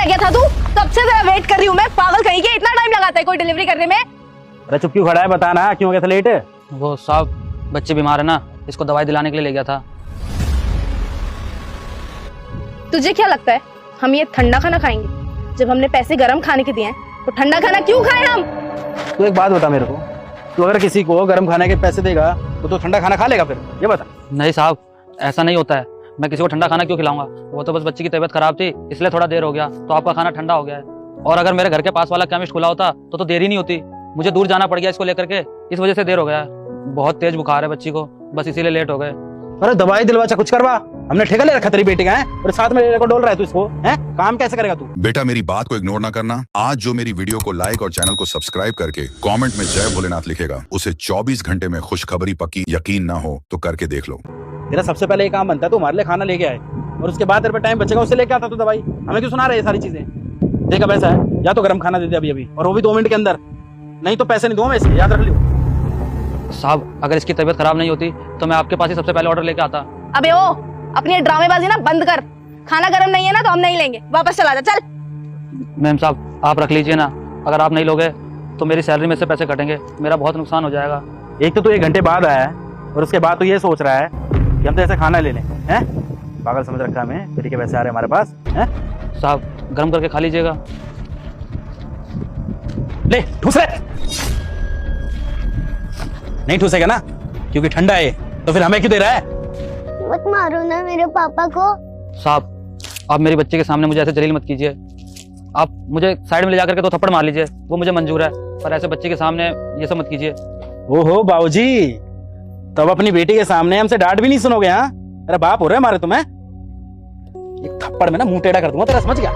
रह गया था तू? कब से तेरा वेट कर रही हूँ मैं, पागल कहीं के। इतना टाइम लगाता है कोई डिलीवरी करने में? अरे चुप क्यों खड़ा है, बता ना क्यों हो गया था लेट? वो साहब बच्चे बीमार है ना, इसको दवाई दिलाने के लिए ले गया था। तुझे क्या लगता है हम ये ठंडा खाना खाएंगे? जब हमने पैसे गर्म खाने के दिए हैं तो ठंडा खाना क्यों खाएं हम? तू एक बात बता मेरे को, तू अगर किसी को गर्म खाने के पैसे देगा तो तू ठंडा खाना खा लेगा फिर? ये बता। नहीं साहब, ऐसा नहीं होता है। मैं किसी को ठंडा खाना क्यों खिलाऊंगा? वो तो बस बच्ची की तबीयत खराब थी इसलिए थोड़ा देर हो गया, तो आपका खाना ठंडा हो गया है। और अगर मेरे घर के पास वाला केमिस्ट खुला होता तो देरी नहीं होती। मुझे दूर जाना पड़ गया इसको लेकर के, इस वजह से देर हो गया है। बहुत तेज बुखार है बच्ची को, बस इसीलिए लेट हो गए। अरे दवाई दिलवा चा कुछ करवा, हमने ठेका ले रखा तेरी बेटी का है, और साथ में लेकर डोल रहा है तू इसको, हैं? काम कैसे करेगा तू? बेटा मेरी बात को इग्नोर ना करना। आज जो मेरी वीडियो को लाइक और चैनल को सब्सक्राइब करके कमेंट में जय भोलेनाथ लिखेगा, उसे 24 घंटे में खुशखबरी पक्की। यकीन ना हो तो करके देख लो। तेरा सबसे पहले ये काम बनता है तू हमारे लिए खाना लेके आए, और उसके बाद तेरे पे टाइम बचेगा उससे लेके आता तू दवाई। हमें क्यों सुना रहे ये सारी चीजें? देखा वैसा है, या तो गर्म खाना दे दे अभी अभी, और वो भी 2 मिनट के अंदर, नहीं तो पैसे नहीं दूंगा मैं इसके, याद रख लियो। साहब अगर इसकी तबीयत खराब नहीं होती तो मैं आपके पास ही सबसे पहले ऑर्डर लेके आता। अबे ओ, अपनी ड्रामेबाजी ना बंद कर। खाना गर्म नहीं है ना तो हम नहीं लेंगे, वापस चला जा, चल। मैम साहब आप रख लीजिए ना, अगर आप नहीं लोगे तो मेरी सैलरी में से पैसे कटेंगे, मेरा बहुत नुकसान हो जाएगा। एक तो तू 1 घंटे बाद आया है, और उसके बाद तू ये सोच रहा है कि हम तो ऐसे खाना ले लें, हैं? पागल समझ रखा है हमें, तेरे के पैसे आ रहे हैं हमारे पास, हैं? साहब गर्म करके खा लीजिएगा। ले ठूस रहे, नहीं ठूसेगा ना क्योंकि ठंडा है, तो फिर हमें क्यों दे रहा है? मत मारो ना मेरे पापा को। साहब आप मेरी बच्चे के सामने मुझे ऐसे जलील मत कीजिए। आप मुझे साइड में ले जाकर के 2 थप्पड़ मार लीजिए, वो मुझे मंजूर है, पर ऐसे बच्चे के सामने ये सब मत कीजिए। ओहो बाबूजी, तब अपनी बेटी के सामने हमसे डांट भी नहीं सुनोगे? हाँ, अरे बाप हो रहे हमारे तुम्हें। एक थप्पड़ में ना मुंह टेढ़ा कर दूंगा तेरा, समझ गया?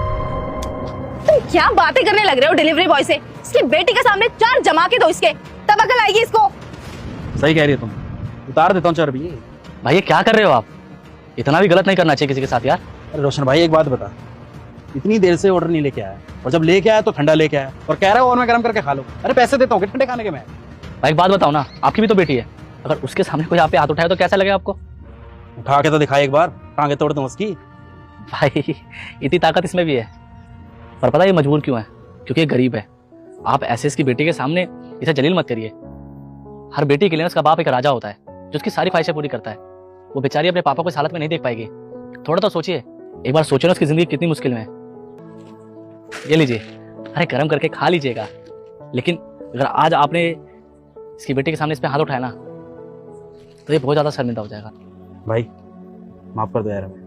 तुम क्या बातें करने लग रहे हो डिलीवरी बॉय से? इसकी बेटी के सामने 4 जमा के दो इसके, तब अकल आएगी इसको। सही कह रही है तुम, उतार देता हूँ चर्बी। भाई ये क्या कर रहे हो आप? इतना भी गलत नहीं करना चाहिए किसी के साथ यार। अरे रोशन भाई एक बात बता, इतनी देर से ऑर्डर नहीं लेके आया, और जब लेके आया तो ठंडा लेके आया, और कह रहा है और मैं गर्म करके खा लो। अरे पैसे देता हूँ ठंडे खाने के मैं। भाई एक बात बताओ ना, आपकी भी तो बेटी है, अगर उसके सामने कोई आप पे हाथ उठाए तो कैसा लगेगा आपको? उठा के तो दिखाई एक बार, टांगे तोड़ दूं उसकी। भाई इतनी ताकत इसमें भी है, पर पता है ये मजबूर क्यों है? क्योंकि ये गरीब है। आप ऐसे इसकी बेटी के सामने इसे जलील मत करिए। हर बेटी के लिए उसका बाप एक राजा होता है जो उसकी सारी ख्वाहिशें पूरी करता है। वो बेचारी अपने पापा को इस हालत में नहीं देख पाएगी। थोड़ा तो सोचिए, एक बार सोचिए ना उसकी जिंदगी कितनी मुश्किल में है। ये लीजिए, अरे गर्म करके खा लीजिएगा, लेकिन अगर आज आपने इसकी बेटी के सामने इस पे हाथ उठाया ना तो ये बहुत ज्यादा शर्मिंदा हो जाएगा। भाई माफ कर दो यार हमें,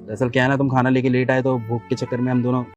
दरअसल क्या है ना, तुम खाना लेके लेट आए तो भूख के चक्कर में हम दोनों